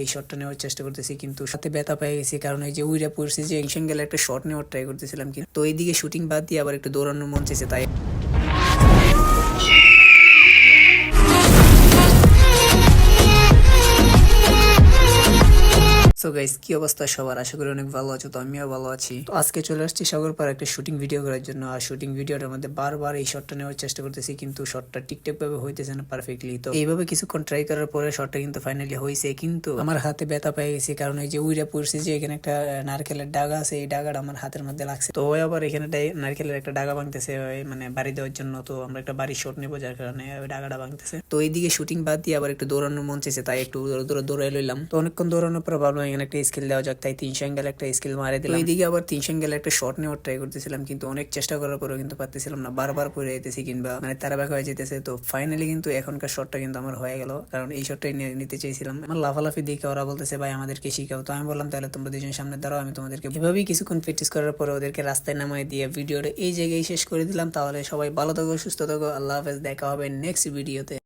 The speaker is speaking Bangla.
এই শটটা নেওয়ার চেষ্টা করতেছি কিন্তু সাথে ব্যথা পেয়ে গেছি, কারণ এই যে উইরা পড়ছি যে অ্যাঙ্গেলে একটা শট নেওয়ার ট্রাই করতেছিলাম, কিন্তু তো এইদিকে শুটিং বাদ দিয়ে আবার একটু দৌড়ানোর মন চাইছে, তাই সো গাইস, কি অবস্থা সবার? আশা করি অনেক ভালো আছো। তো আমিও ভালো আছি। তো আজকে চলে আসছি সাগরপাড়া একটা শুটিং ভিডিও করার জন্য। আর শুটিং ভিডিওটার মধ্যে বারবার এই শটটা নেওয়ার চেষ্টা করতেছি, কিন্তু শটটা ঠিকঠাক ভাবে হইতেছে না পারফেক্টলি। তো এইভাবে কিছুক্ষণ ট্রাই করার পরে শটটা কিন্তু ফাইনালি হয়েছে, কিন্তু আমার হাতে ব্যথা পেয়ে গেছি, কারণ এই যে উইরা পড়ছি যে এখানে একটা নারকেলের ডাগা আছে, এই ডাগাটা আমার হাতের মধ্যে লাগছে। তো ওই আবার এখানে নারকেলের একটা ডাগা ভাঙতেছে, মানে বাড়ি দেওয়ার জন্য। তো আমরা একটা বাড়ির শট নেবো, যার কারণে ওই ডাগাটা ভাঙতেছে। তো এইদিকে শুটিং বাদ দিয়ে আবার একটু দৌড়ানোর মন চাইছে, তাই একটু দৌড়াই লইলাম। তো অনেকক্ষণ দৌড়ানোর পর ভাবলাম এখানে একটা স্কিল দেওয়া যাক, তাই 300 অ্যাঙ্গেল একটা স্কিল মারে দিলাম। এইদিকে আবার 300 অ্যাঙ্গেল একটা শট নেওয়ার ট্রাই করতেছিলাম, কিন্তু অনেক চেষ্টা করার পরেও কিন্তু পারতেছিলাম না, বারবার পড়ে যেতেছি কিংবা মানে তারা ব্যাক হয়ে যেতেছে। তো ফাইনালি কিন্তু এখনকার শটটা কিন্তু আমার হয়ে গেল, কারণ এই শটটাই নিতে চাইছিলাম। আমার লাফালাফি দেখে ওরা বলতেছে ভাই আমাদেরকে শিখাও। তো আমি বললাম তাহলে তোমরা দুজন সামনে দাঁড়াও, আমি তোমাদেরকে। এভাবেই কিছুক্ষণ প্র্যাকটিস করার পরে ওদেরকে রাস্তায় নামাই দিয়ে ভিডিওটা এই জায়গায় শেষ করে দিলাম। তাহলে সবাই ভালো থাকো, সুস্থ থাকো, আল্লাহ হাফেজ, দেখা হবে নেক্সট ভিডিওতে।